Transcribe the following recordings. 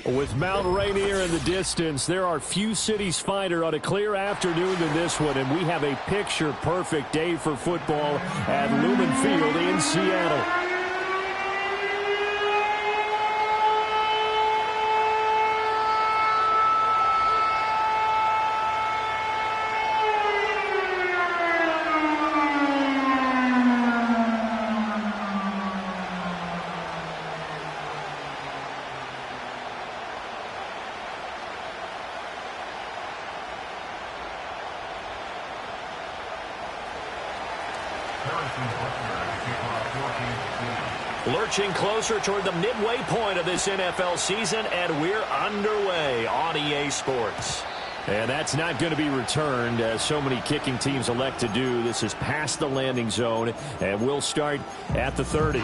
With Mount Rainier in the distance, there are few cities finer on a clear afternoon than this one, and we have a picture-perfect day for football at Lumen Field in Seattle. Lurching closer toward the midway point of this NFL season, and we're underway on EA Sports. And that's not going to be returned, as so many kicking teams elect to do. This is past the landing zone, and we'll start at the 30.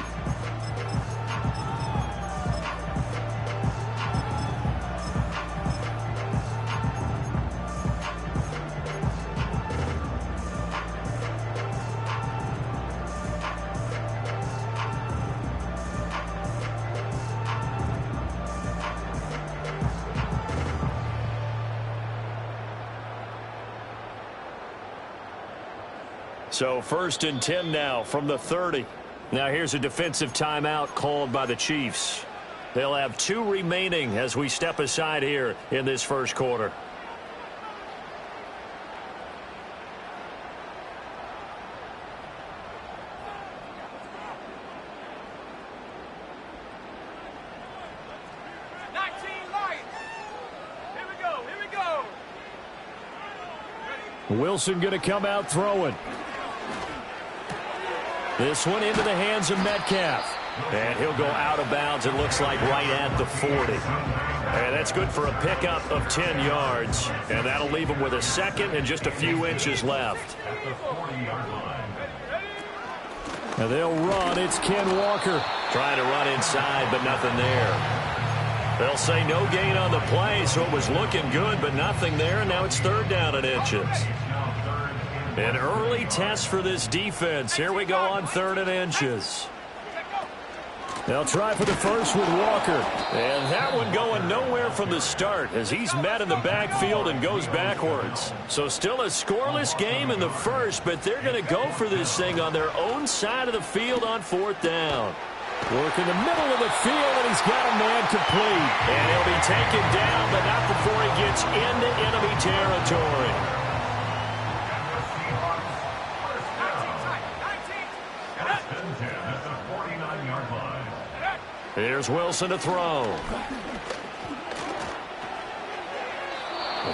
So 1st and 10 now from the 30. Now here's a defensive timeout called by the Chiefs. They'll have 2 remaining as we step aside here in this first quarter. Wilson going to come out throwing. This one into the hands of Metcalf. And he'll go out of bounds, it looks like, right at the 40. And that's good for a pickup of 10 yards. And that'll leave him with a second and just a few inches left. And they'll run. It's Ken Walker. Trying to run inside, but nothing there. They'll say no gain on the play, so it was looking good, but nothing there. And now it's 3rd down and inches. An early test for this defense. Here we go on 3rd and inches. They'll try for the first with Walker. And that one going nowhere from the start as he's met in the backfield and goes backwards. So still a scoreless game in the first, but they're going to go for this thing on their own side of the field on 4th down. Work in the middle of the field, and he's got a man complete. And he'll be taken down, but not before he gets into enemy territory. Here's Wilson to throw.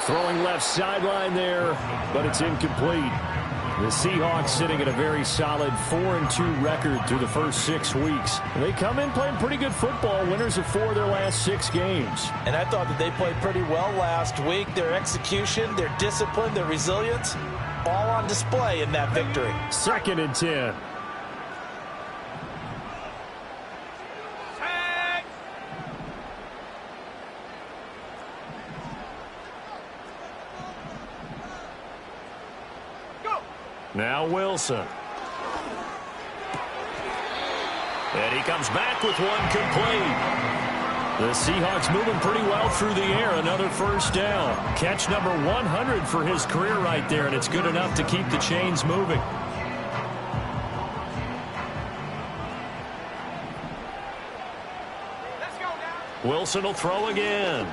Throwing left sideline there, but it's incomplete. The Seahawks sitting at a very solid 4-2 record through the first 6 weeks. They come in playing pretty good football, winners of 4 of their last 6 games. And I thought that they played pretty well last week. Their execution, their discipline, their resilience, all on display in that victory. 2nd and 10. Now Wilson. And he comes back with one complete. The Seahawks moving pretty well through the air. Another 1st down. Catch number 100 for his career right there, and it's good enough to keep the chains moving. Wilson will throw again.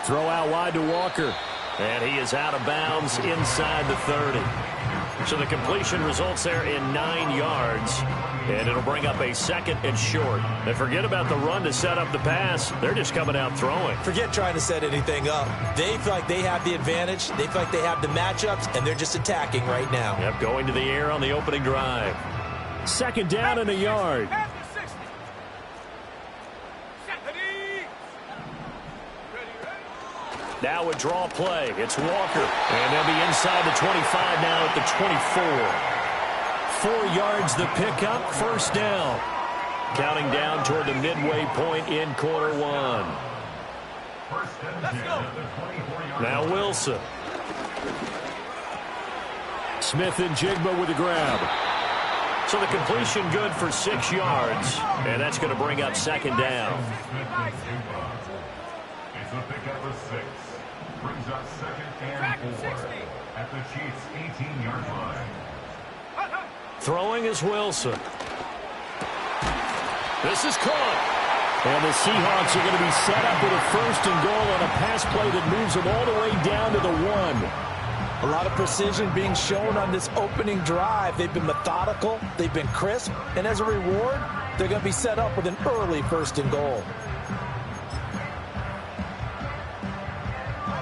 Throw out wide to Walker. And he is out of bounds inside the 30. So the completion results there in 9 yards. And it'll bring up a 2nd and short. And forget about the run to set up the pass. They're just coming out throwing. Forget trying to set anything up. They feel like they have the advantage. They feel like they have the matchups, and they're just attacking right now. Yep, going to the air on the opening drive. 2nd down and a yard. Now a draw play. It's Walker. And they'll be inside the 25 now at the 24. 4 yards the pickup. 1st down. Counting down toward the midway point in quarter 1. Now Wilson. Smith and Jigba with the grab. So the completion good for 6 yards, and that's going to bring up second down. It's a pickup of 6. Brings up second and 4 at the Chiefs' 18-yard line. Throwing is Wilson. This is caught. And the Seahawks are going to be set up with a 1st and goal on a pass play that moves them all the way down to the 1. A lot of precision being shown on this opening drive. They've been methodical, they've been crisp, and as a reward, they're going to be set up with an early 1st and goal.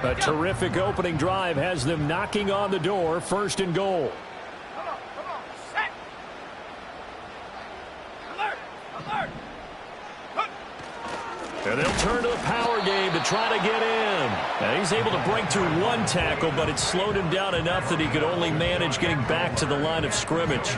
A terrific opening drive has them knocking on the door, 1st and goal. And they'll turn to the power game to try to get in. Now he's able to break through 1 tackle, but it slowed him down enough that he could only manage getting back to the line of scrimmage.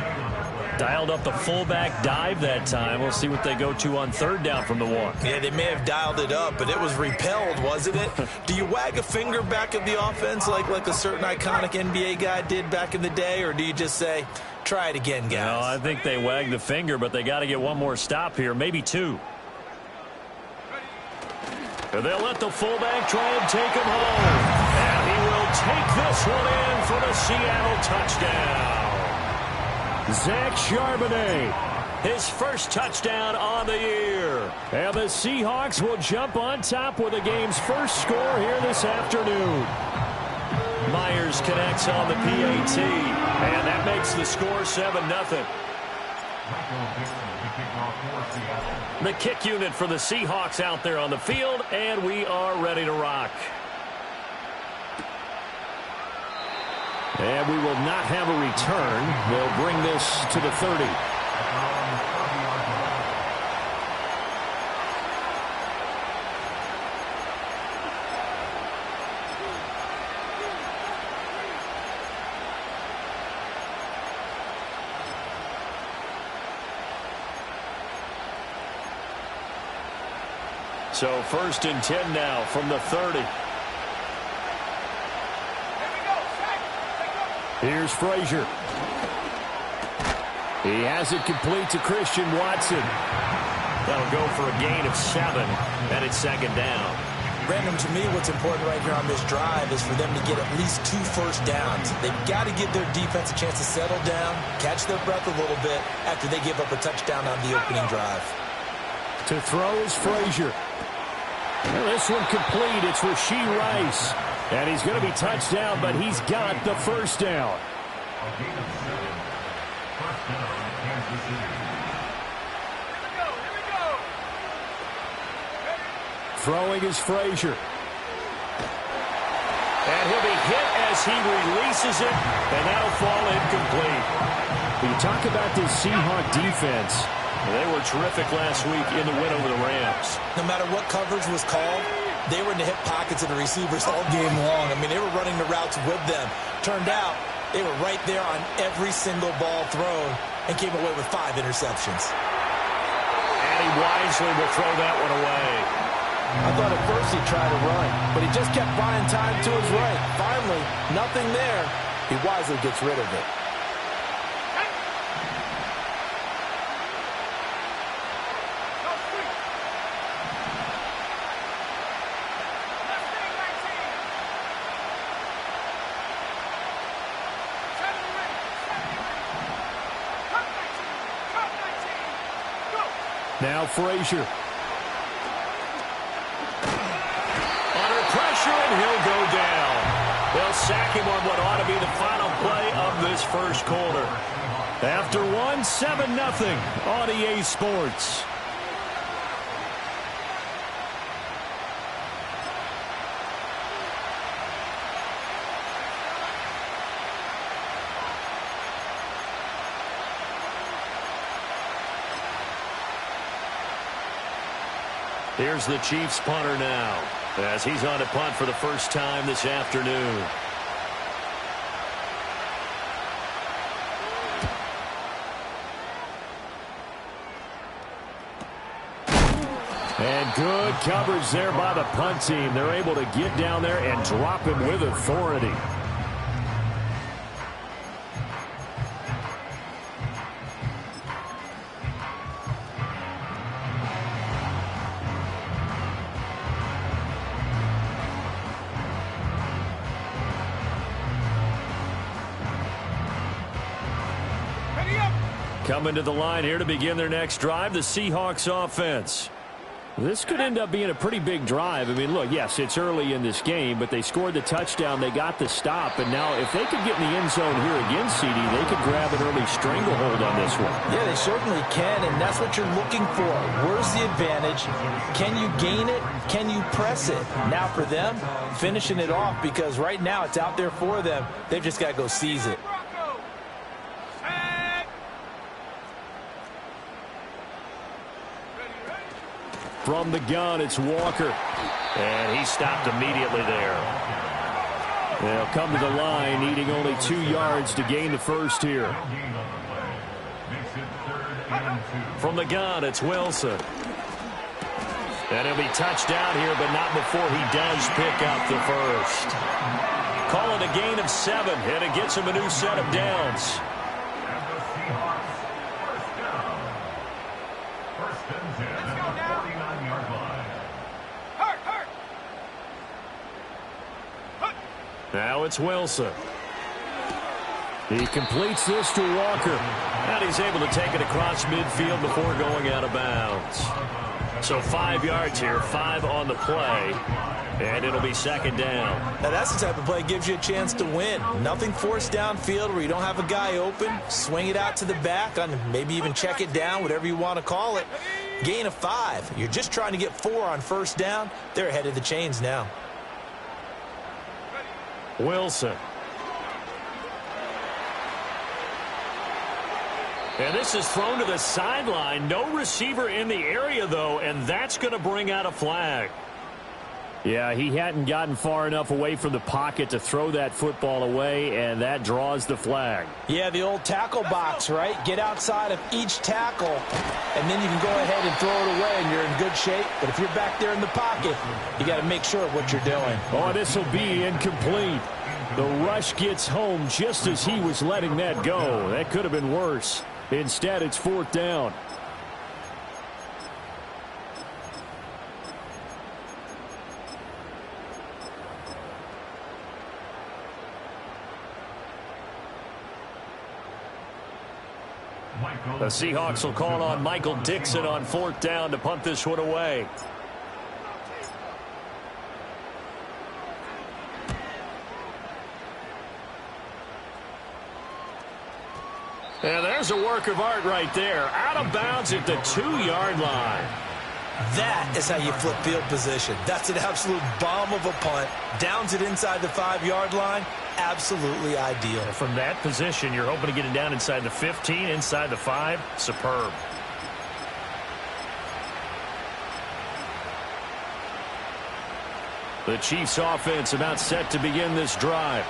Dialed up the fullback dive that time. We'll see what they go to on 3rd down from the 1. Yeah, they may have dialed it up, but it was repelled, wasn't it? Do you wag a finger back at the offense like a certain iconic NBA guy did back in the day, or do you just say, try it again, guys? No, I think they wag the finger, but they got to get one more stop here, maybe 2. And they'll let the fullback try and take him home. And he will take this one in for the Seattle touchdown. Zach Charbonnet, his 1st touchdown on the year. And the Seahawks will jump on top with the game's 1st score here this afternoon. Myers connects on the PAT, and that makes the score 7-0. The kick unit for the Seahawks out there on the field, and we are ready to rock. And we will not have a return. They'll bring this to the 30. So 1st and 10 now from the 30. Here's Frazier. He has it complete to Christian Watson. That'll go for a gain of 7, and it's 2nd down. Brandon, to me, what's important right here on this drive is for them to get at least 2 first downs. They've got to give their defense a chance to settle down, catch their breath a little bit after they give up a touchdown on the opening drive. To throw is Frazier. Well, this one complete. It's Rashee Rice. And he's going to be touched down, but he's got the 1st down. Throwing is Frazier. And he'll be hit as he releases it, and that'll fall incomplete. When you talk about this Seahawk defense, they were terrific last week in the win over the Rams. No matter what coverage was called, they were in the hip pockets of the receivers all game long. I mean, they were running the routes with them. Turned out, they were right there on every single ball thrown and came away with 5 interceptions. And he wisely will throw that one away. I thought at first he tried to run, but he just kept buying time to his right. Finally, nothing there. He wisely gets rid of it. now Frazier. Under pressure, and he'll go down. They'll sack him on what ought to be the final play of this first quarter. After one, 7-0 on EA Sports. Here's the Chiefs punter now, as he's on to punt for the first time this afternoon. And good coverage there by the punt team. They're able to get down there and drop him with authority. Coming to the line here to begin their next drive, the Seahawks offense. This could end up being a pretty big drive. I mean, look, yes, it's early in this game, but they scored the touchdown. They got the stop. And now if they could get in the end zone here again, CD, they could grab an early stranglehold on this one. Yeah, they certainly can, and that's what you're looking for. Where's the advantage? Can you gain it? Can you press it? Now for them, finishing it off, because right now it's out there for them. They've just got to go seize it. From the gun, it's Walker. And he stopped immediately there. They'll come to the line, needing only 2 yards to gain the first here. From the gun, it's Wilson. And he'll be touched down here, but not before he does pick up the first. Call it a gain of 7, and it gets him a new set of downs. Now it's Wilson. He completes this to Walker. And he's able to take it across midfield before going out of bounds. So 5 yards here, 5 on the play. And it'll be second down. Now that's the type of play that gives you a chance to win. Nothing forced downfield where you don't have a guy open. Swing it out to the back, on maybe even check it down, whatever you want to call it. Gain of 5. You're just trying to get 4 on first down. They're ahead of the chains now. Wilson. And this is thrown to the sideline. No receiver in the area, though, and that's going to bring out a flag. Yeah, he hadn't gotten far enough away from the pocket to throw that football away, and that draws the flag. Yeah, the old tackle box, right? Get outside of each tackle, and then you can go ahead and throw it away, and you're in good shape. But if you're back there in the pocket, you got to make sure of what you're doing. Oh, this will be incomplete. The rush gets home just as he was letting that go. That could have been worse. Instead, it's 4th down. The Seahawks will call on Michael Dixon on 4th down to punt this one away. And there's a work of art right there. Out of bounds at the 2-yard line. That is how you flip field position. That's an absolute bomb of a punt. Downs it inside the 5-yard line. Absolutely ideal. From that position, you're hoping to get it down inside the 15, inside the 5. Superb. The Chiefs offense about set to begin this drive.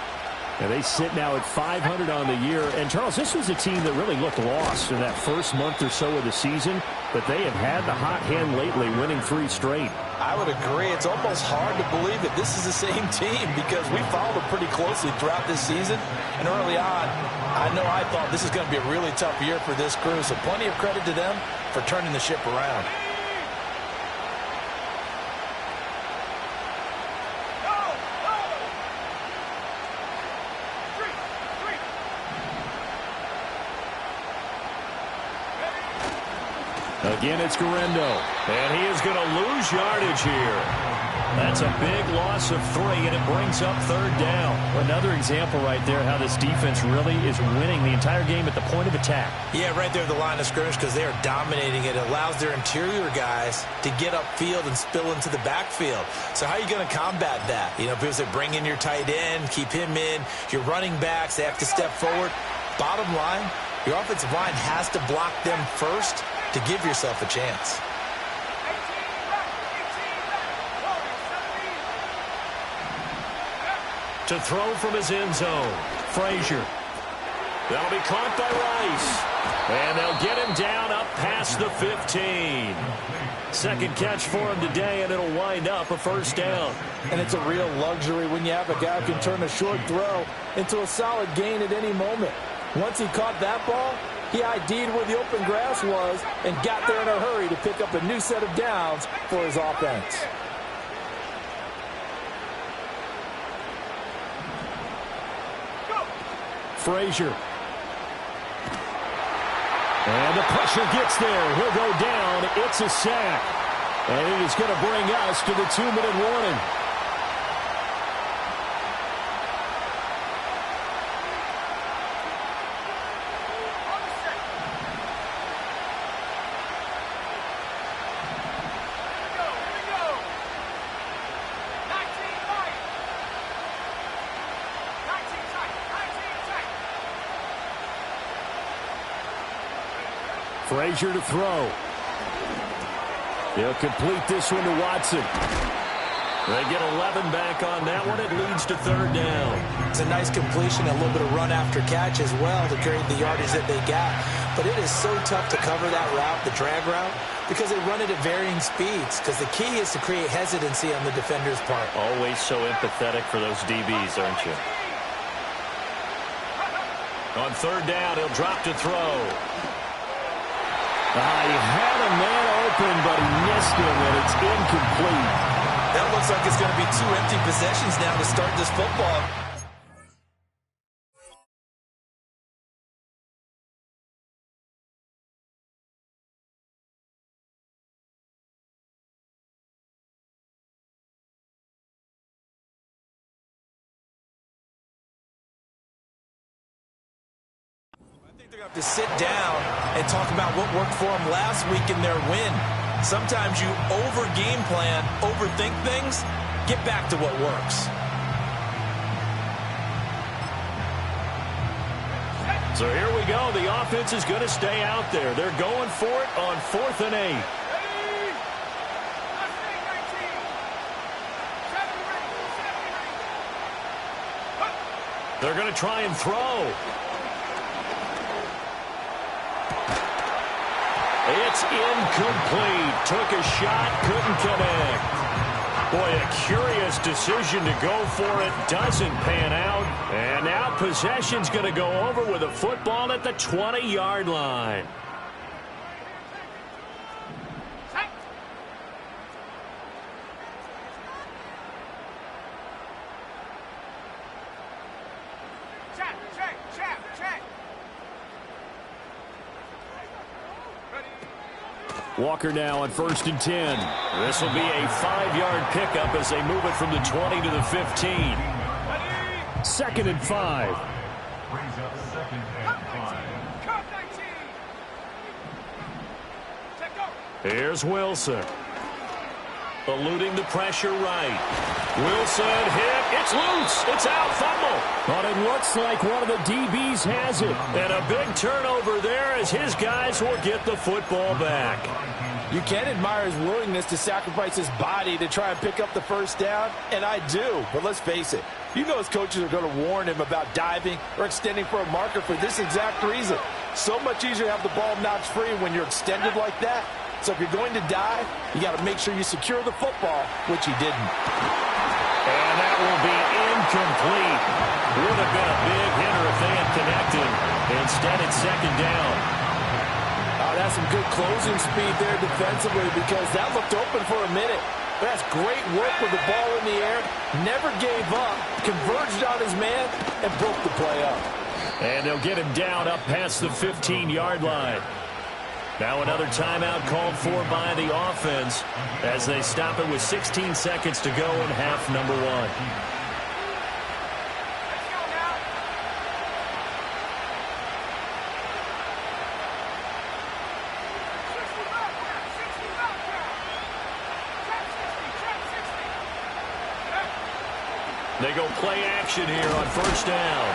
And they sit now at 500 on the year. And, Charles, this was a team that really looked lost in that first month or so of the season. But they have had the hot hand lately, winning 3 straight. I would agree. It's almost hard to believe that this is the same team because we followed them pretty closely throughout this season. And early on, I thought this is going to be a really tough year for this crew. So plenty of credit to them for turning the ship around. Again, it's Guerendo. And he is going to lose yardage here. That's a big loss of 3, and it brings up 3rd down. Another example right there how this defense really is winning the entire game at the point of attack. Yeah, right there at the line of scrimmage because they are dominating it. It allows their interior guys to get upfield and spill into the backfield. So how are you going to combat that? You know, people say bring in your tight end, keep him in. Your running backs, they have to step forward. Bottom line, your offensive line has to block them first to give yourself a chance. To throw from his end zone, Frazier. That'll be caught by Rice. And they'll get him down up past the 15. Second catch for him today, and it'll wind up a 1st down. And it's a real luxury when you have a guy who can turn a short throw into a solid gain at any moment. Once he caught that ball, he ID'd where the open grass was and got there in a hurry to pick up a new set of downs for his offense. Frazier. And the pressure gets there. He'll go down. It's a sack. And it is going to bring us to the 2-minute warning. Frazier to throw. He'll complete this one to Watson. They get 11 back on that one. It leads to third down. It's a nice completion, a little bit of run after catch as well to create the yardage that they got. But it is so tough to cover that route, the drag route, because they run it at varying speeds. Because the key is to create hesitancy on the defender's part. Always so empathetic for those DBs, aren't you? On third down, he'll drop to throw. He had a man open, but he missed him, and it's incomplete. That looks like it's going to be 2 empty possessions now to start this football. They're going to have to sit down and talk about what worked for them last week in their win. Sometimes you over-game plan, overthink things, get back to what works. So here we go. The offense is going to stay out there. They're going for it on 4th and 8. They're going to try and throw. It's incomplete. Took a shot, couldn't connect. Boy, a curious decision to go for it. Doesn't pan out. And now possession's going to go over with a football at the 20-yard line. Walker now on 1st and 10. This will be a 5-yard pickup as they move it from the 20 to the 15. 2nd and 5. Brings up 2nd and 5. Here's Wilson. Eluding the pressure right. Wilson hit. It's loose. It's out. Fumble. But it looks like one of the DBs has it. And a big turnover there as his guys will get the football back. You can admire his willingness to sacrifice his body to try and pick up the first down, and I do. But let's face it, you know his coaches are going to warn him about diving or extending for a marker for this exact reason. So much easier to have the ball notched free when you're extended like that. So if you're going to dive, you got to make sure you secure the football, which he didn't. And that will be incomplete. Would have been a big hitter if they had connected. Instead, it's 2nd down. That's some good closing speed there defensively because that looked open for a minute. That's great work with the ball in the air. Never gave up, converged on his man, and broke the play up. And they'll get him down up past the 15-yard line. Now another timeout called for by the offense as they stop it with 16 seconds to go in half number 1. They go play action here on 1st down.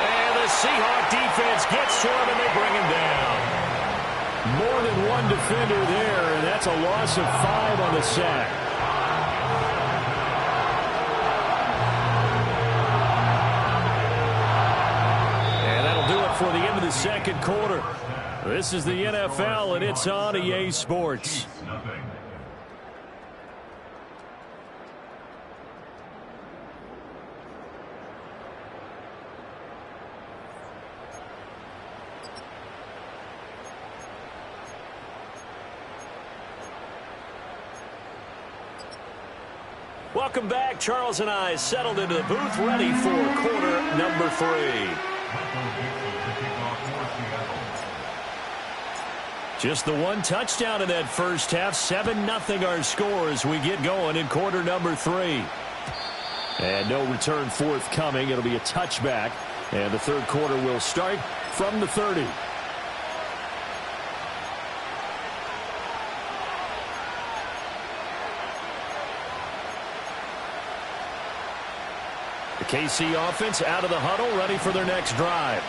And the Seahawk defense gets to him and they bring him down. More than one defender there, and that's a loss of 5 on the sack. And that'll do it for the end of the 2nd quarter. This is the NFL, and it's on EA Sports. Welcome back. Charles and I settled into the booth, ready for quarter number 3. Just the one touchdown in that first half. 7-0 our score as we get going in quarter number 3. And no return forthcoming. It'll be a touchback. And the third quarter will start from the 30. The KC offense out of the huddle, ready for their next drive.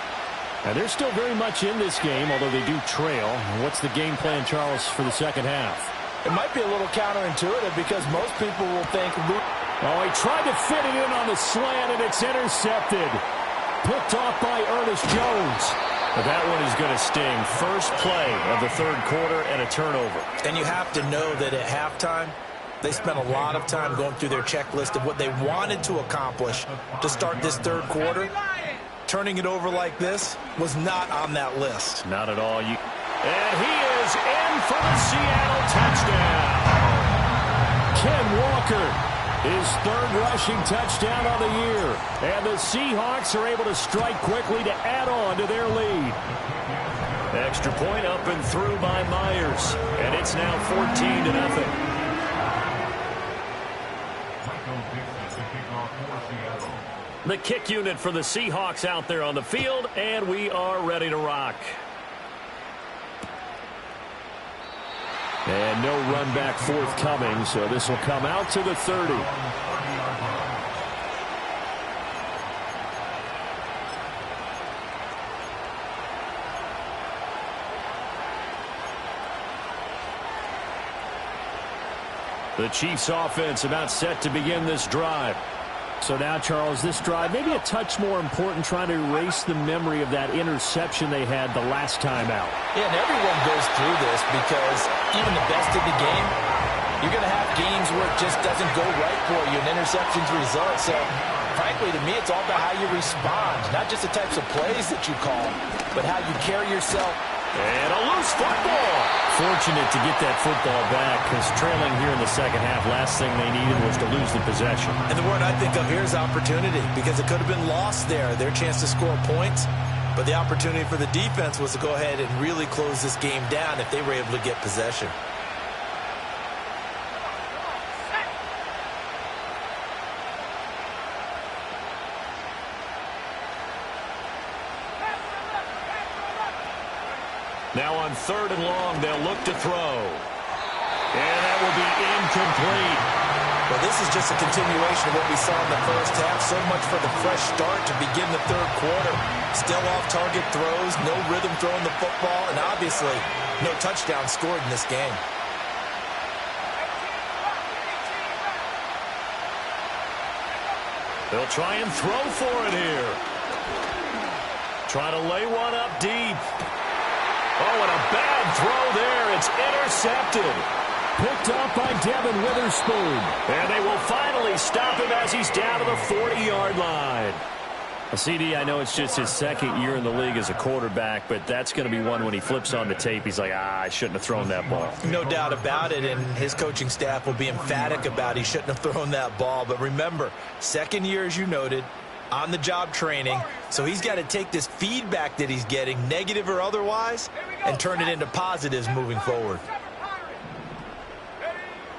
And they're still very much in this game, although they do trail. What's the game plan, Charles, for the second half? It might be a little counterintuitive because most people will think... Oh, he tried to fit it in on the slant, and it's intercepted. Picked off by Ernest Jones. But that one is going to sting. First play of the third quarter and a turnover. And you have to know that at halftime, they spent a lot of time going through their checklist of what they wanted to accomplish to start this third quarter. Turning it over like this was not on that list. Not at all. And he is in for the Seattle touchdown. Ken Walker, his third rushing touchdown of the year. And the Seahawks are able to strike quickly to add on to their lead. Extra point up and through by Myers. And it's now 14-0. The kick unit for the Seahawks out there on the field, and we are ready to rock. And no run back forthcoming, so this will come out to the 30. The Chiefs offense about set to begin this drive. So now, Charles, this drive, maybe a touch more important, trying to erase the memory of that interception they had the last time out. Yeah, and everyone goes through this because even the best in the game, you're going to have games where it just doesn't go right for you, and interceptions result. So, frankly, to me, it's all about how you respond, not just the types of plays that you call, but how you carry yourself. And a loose football. Fortunate to get that football back because trailing here in the second half, last thing they needed was to lose the possession. And the word I think of here is opportunity because it could have been lost there, their chance to score points. But the opportunity for the defense was to go ahead and really close this game down if they were able to get possession. Now on third and long, they'll look to throw. And that will be incomplete. Well, this is just a continuation of what we saw in the first half. So much for the fresh start to begin the third quarter. Still off-target throws, no rhythm throwing the football, and obviously no touchdown scored in this game. They'll try and throw for it here. Try to lay one up deep. Oh, and a bad throw there. It's intercepted. Picked up by Devin Witherspoon. And they will finally stop him as he's down to the 40-yard line. CD, I know it's just his second year in the league as a quarterback, but that's going to be one when he flips on the tape. He's like, I shouldn't have thrown that ball. No doubt about it, and his coaching staff will be emphatic about he shouldn't have thrown that ball. But remember, second year, as you noted, on-the-job training, so he's got to take this feedback that he's getting, negative or otherwise, and turn it into positives moving forward.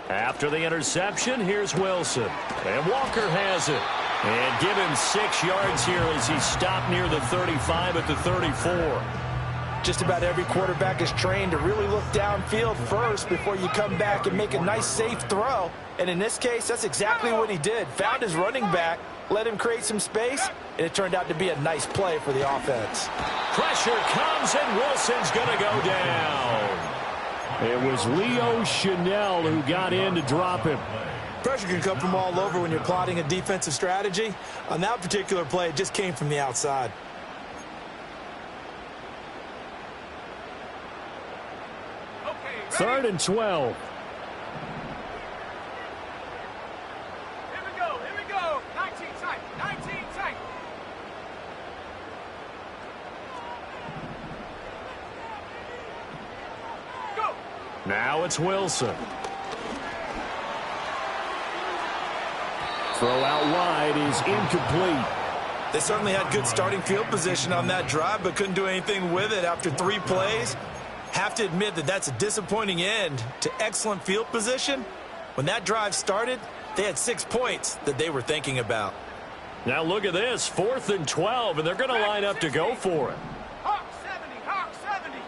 After the interception, here's Wilson. And Walker has it. And give him 6 yards here as he's stopped near the 35 at the 34. Just about every quarterback is trained to really look downfield first before you come back and make a nice, safe throw. And in this case, that's exactly what he did. Found his running back, let him create some space, and it turned out to be a nice play for the offense. Pressure comes, and Wilson's going to go down. It was Leo Chanel who got in to drop him. Pressure can come from all over when you're plotting a defensive strategy. On that particular play, it just came from the outside. Third and 12. Here we go. 19 tight. Go. Now it's Wilson. Throw out wide is incomplete. They certainly had good starting field position on that drive, but couldn't do anything with it after 3 plays. Have to admit that that's a disappointing end to excellent field position. When that drive started, they had 6 points that they were thinking about. Now look at this, 4th and 12, and they're going to line up to go for it. Hawk 70, Hawk 70.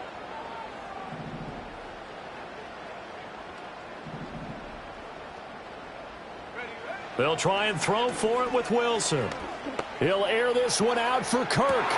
They'll try and throw for it with Wilson. He'll air this one out for Kirk.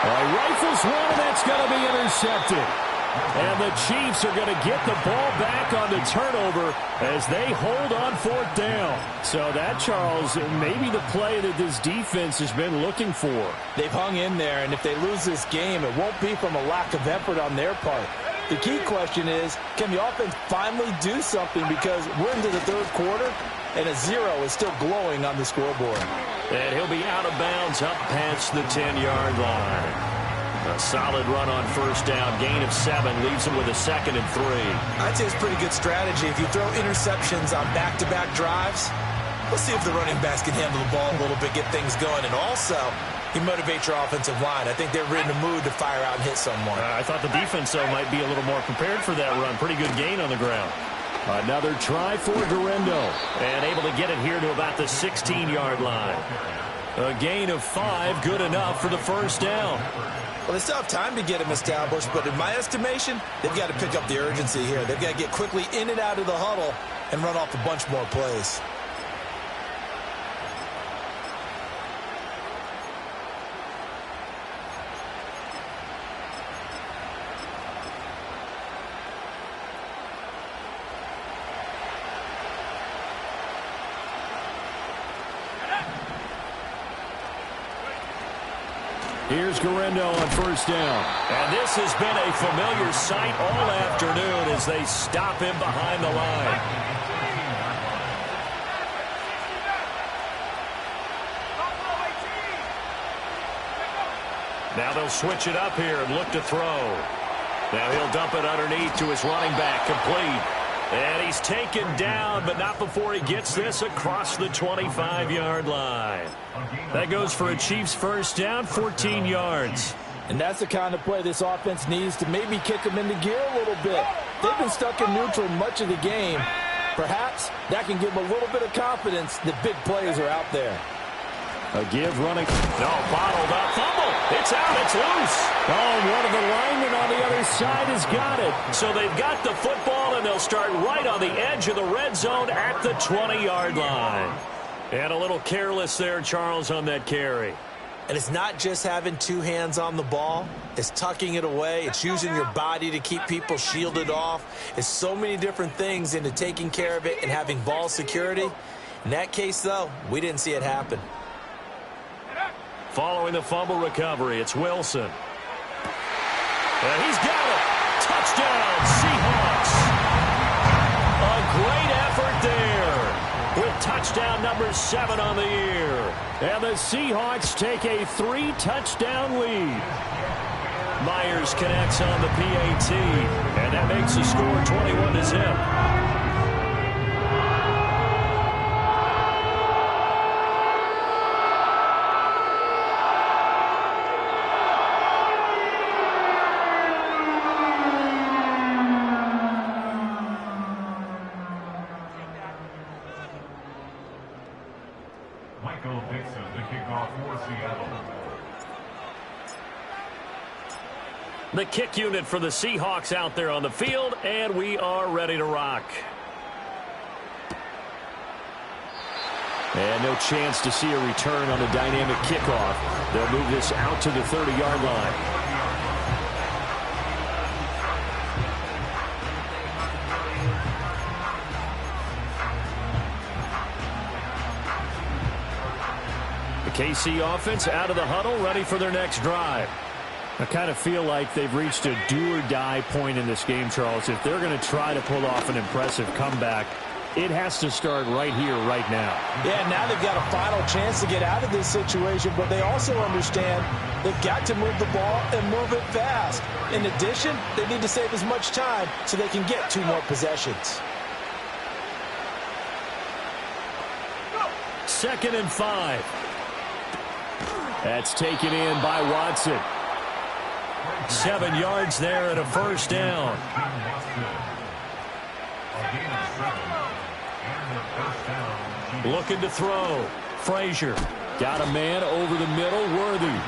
Rifles one, and that's going to be intercepted. And the Chiefs are going to get the ball back on the turnover as they hold on 4th down. So that, Charles, may be the play that this defense has been looking for. They've hung in there, and if they lose this game, it won't be from a lack of effort on their part. The key question is, can the offense finally do something, because we're into the 3rd quarter, and a 0 is still glowing on the scoreboard. And he'll be out of bounds up past the 10-yard line. A solid run on 1st down. Gain of 7 leaves him with a 2nd and 3. I'd say it's pretty good strategy. If you throw interceptions on back-to-back drives, we'll see if the running backs can handle the ball a little bit, get things going. And also, you motivate your offensive line. I think they're in the mood to fire out and hit someone. I thought the defense, though, might be a little more prepared for that run. Pretty good gain on the ground. Another try for Guerendo. And able to get it here to about the 16-yard line. A gain of 5, good enough for the 1st down. Well, they still have time to get him established, but in my estimation, they've got to pick up the urgency here. They've got to get quickly in and out of the huddle and run off a bunch more plays. Here's Guerendo on 1st down. And this has been a familiar sight all afternoon as they stop him behind the line. Now they'll switch it up here and look to throw. Now he'll dump it underneath to his running back, complete. And he's taken down, but not before he gets this across the 25-yard line. That goes for a Chiefs 1st down, 14 yards. And that's the kind of play this offense needs to maybe kick them into gear a little bit. They've been stuck in neutral much of the game. Perhaps that can give them a little bit of confidence that big plays are out there. A give running. No, bottled up. Fumble. It's out. It's loose. Oh, one of the linemen on the other side has got it. So they've got the football, and they'll start right on the edge of the red zone at the 20-yard line. And a little careless there, Charles, on that carry. And it's not just having 2 hands on the ball. It's tucking it away. It's using your body to keep people shielded off. It's so many different things into taking care of it and having ball security. In that case, though, we didn't see it happen. Following the fumble recovery, it's Wilson. And he's got it. Touchdown, Seahawks. A great effort there with touchdown number 7 on the year. And the Seahawks take a 3-touchdown lead. Myers connects on the PAT, and that makes the score 21-0. Michael Dixon, the kickoff for Seattle. The kick unit for the Seahawks out there on the field, and we are ready to rock. And no chance to see a return on the dynamic kickoff. They'll move this out to the 30-yard line. KC offense out of the huddle, ready for their next drive. I kind of feel like they've reached a do-or-die point in this game, Charles. If they're going to try to pull off an impressive comeback, it has to start right here, right now. Yeah, now they've got a final chance to get out of this situation, but they also understand they've got to move the ball and move it fast. In addition, they need to save as much time so they can get 2 more possessions. 2nd and 5. That's taken in by Watson. 7 yards there and a first down. Looking to throw. Frazier got a man over the middle. Worthy.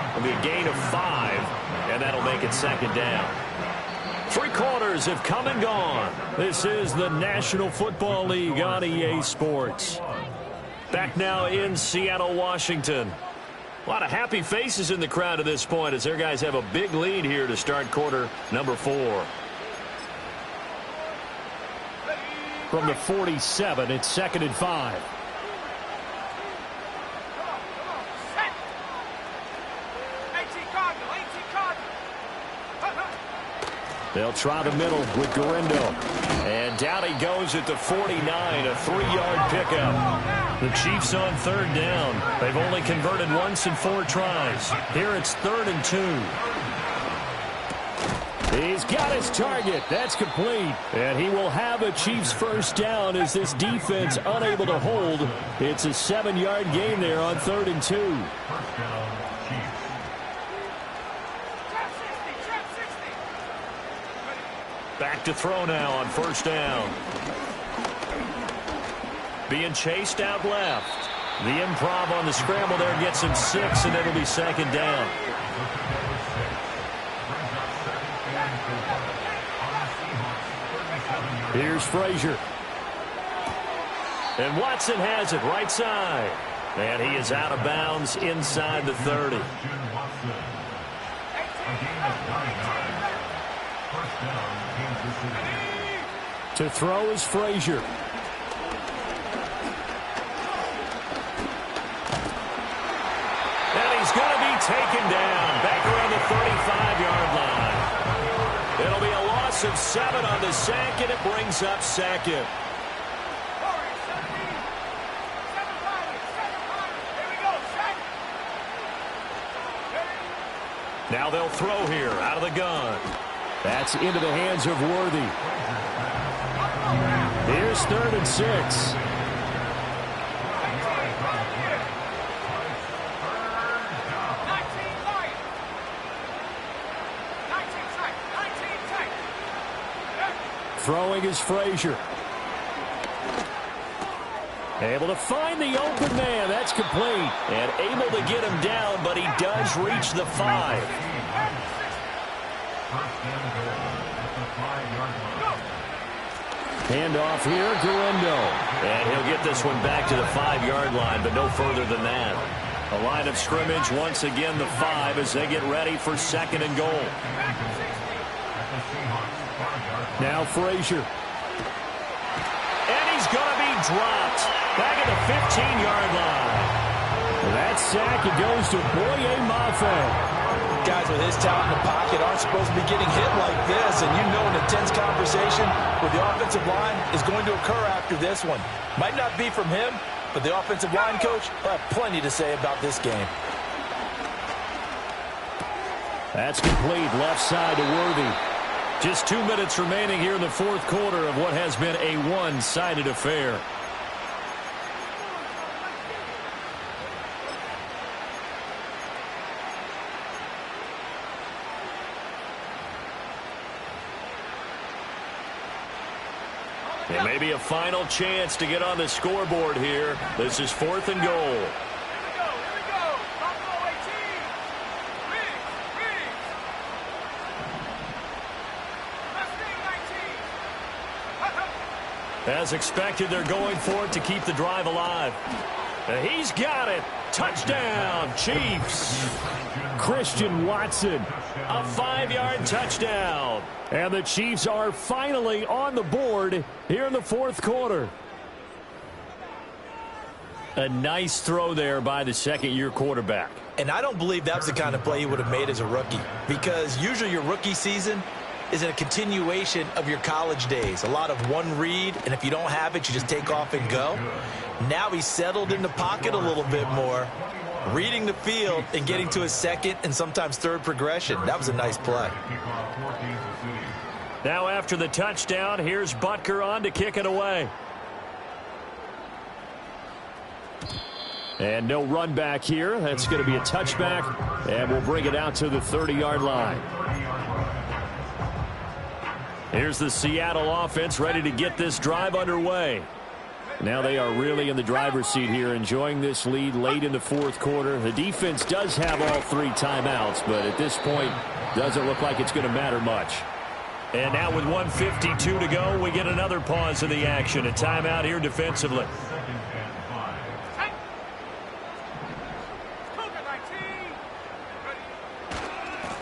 It'll be a gain of 5, and that'll make it second down. 3 quarters have come and gone. This is the National Football League on EA Sports. Back now in Seattle, Washington. A lot of happy faces in the crowd at this point as their guys have a big lead here to start quarter number 4. From the 47, it's 2nd and 5. They'll try the middle with Gurindo. And down he goes at the 49, a 3-yard pickup. The Chiefs on 3rd down. They've only converted once in 4 tries. Here it's 3rd and 2. He's got his target. That's complete. And he will have a Chiefs first down as this defense unable to hold. It's a 7-yard gain there on 3rd and 2. Back to throw now on 1st down. Being chased out left. The improv on the scramble there gets him 6, and it'll be 2nd down. Here's Frazier. And Watson has it right side. And he is out of bounds inside the 30. To throw is Frazier. And he's going to be taken down back around the 35-yard line. It'll be a loss of 7 on the sack, and it brings up 2nd. Now they'll throw here out of the gun. That's into the hands of Worthy. Here's 3rd and 6. Throwing is Frazier. Able to find the open man. That's complete. And able to get him down, but he does reach the 5. Handoff here, Gurindo. And he'll get this one back to the 5-yard line, but no further than that. A line of scrimmage, once again the 5 as they get ready for 2nd and goal. Now Frazier. And he's going to be dropped back at the 15-yard line. That sack, it goes to Boye Mafe. Guys with his talent in the pocket aren't supposed to be getting hit like this, and you know an intense conversation with the offensive line is going to occur after this one. Might not be from him, but the offensive line coach will have plenty to say about this game. That's complete, left side to Worthy. Just 2 minutes remaining here in the 4th quarter of what has been a one-sided affair. It may be a final chance to get on the scoreboard here. This is 4th and goal. As expected, they're going for it to keep the drive alive. And he's got it. Touchdown, Chiefs. Christian Watson. A 5-yard touchdown. And the Chiefs are finally on the board here in the 4th quarter. A nice throw there by the 2nd-year quarterback. And I don't believe that was the kind of play he would have made as a rookie, because usually your rookie season is a continuation of your college days. A lot of one read, and if you don't have it, you just take off and go. Now he's settled in the pocket a little bit more, reading the field and getting to his 2nd and sometimes 3rd progression. That was a nice play. Now after the touchdown, here's Butker on to kick it away. And no run back here. That's going to be a touchback, and we'll bring it out to the 30-yard line. Here's the Seattle offense ready to get this drive underway. Now they are really in the driver's seat here, enjoying this lead late in the fourth quarter. The defense does have all 3 timeouts, but at this point, doesn't look like it's going to matter much. And now with 1:52 to go, we get another pause in the action. A timeout here defensively.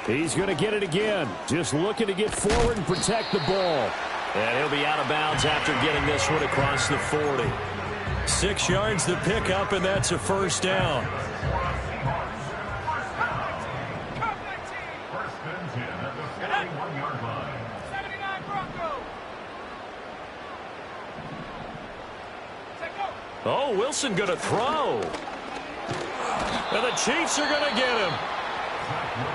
He's going to get it again. Just looking to get forward and protect the ball. And he'll be out of bounds after getting this one across the 40. 6 yards to pick up, and that's a first down. Oh, Wilson going to throw. And the Chiefs are going to get him.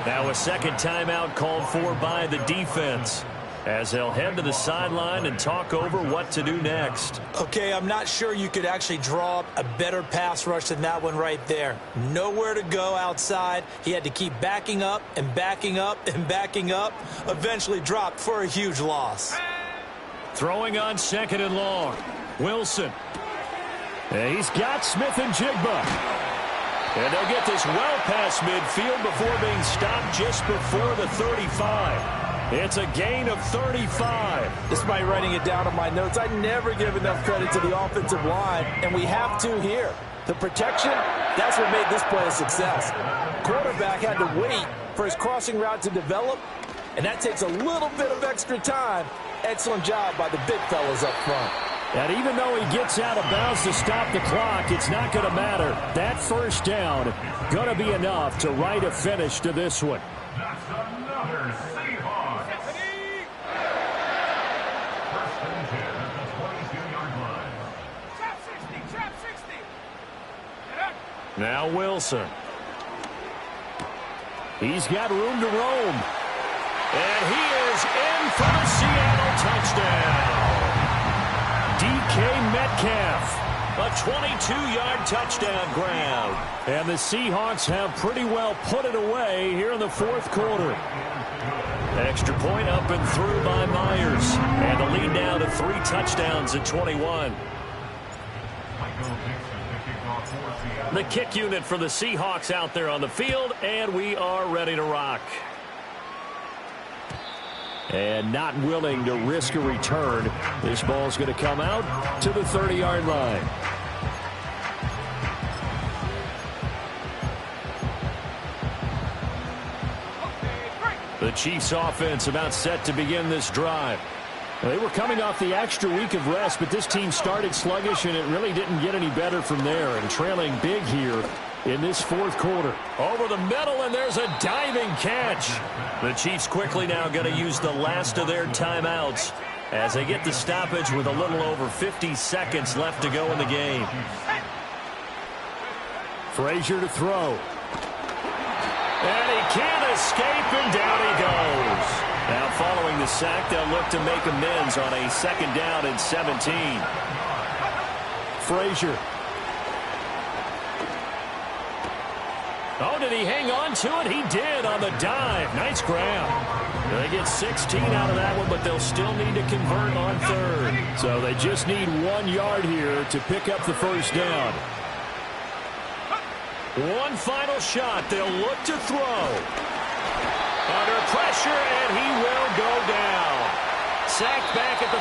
Now a second timeout called for by the defense, as they'll head to the sideline and talk over what to do next. Okay, I'm not sure you could actually draw up a better pass rush than that one right there. Nowhere to go outside. He had to keep backing up and backing up and backing up. Eventually dropped for a huge loss. Throwing on 2nd and long. Wilson. And he's got Smith and Jigba. And they'll get this well past midfield before being stopped just before the 35. It's a gain of 35. Despite writing it down on my notes, I never give enough credit to the offensive line, and we have to here. The protection, that's what made this play a success. Quarterback had to wait for his crossing route to develop, and that takes a little bit of extra time. Excellent job by the big fellas up front. And even though he gets out of bounds to stop the clock, it's not going to matter. That first down going to be enough to write a finish to this one. That's another Seahawks. First and 10 at the 22-yard line. Trap 60, trap 60. Now Wilson. He's got room to roam. And he is in for the Seattle touchdown. DK Metcalf, a 22-yard touchdown grab. And the Seahawks have pretty well put it away here in the fourth quarter. Extra point up and through by Myers. And the lead now to 3 touchdowns at 21. The kick unit for the Seahawks out there on the field, and we are ready to rock. And not willing to risk a return. This ball's going to come out to the 30-yard line. The Chiefs offense about set to begin this drive. They were coming off the extra week of rest, but this team started sluggish, and it really didn't get any better from there, and trailing big here in this fourth quarter. Over the middle, and there's a diving catch. The Chiefs quickly now going to use the last of their timeouts as they get the stoppage with a little over 50 seconds left to go in the game. Frazier to throw. And he can't escape, and down he goes. Now following the sack, they'll look to make amends on a 2nd down and 17. Frazier. Oh, did he hang on to it? He did on the dive. Nice grab. They get 16 out of that one, but they'll still need to convert on 3rd. So they just need 1 yard here to pick up the first down. One final shot. They'll look to throw. Under pressure, and he will go down. Sacked back at the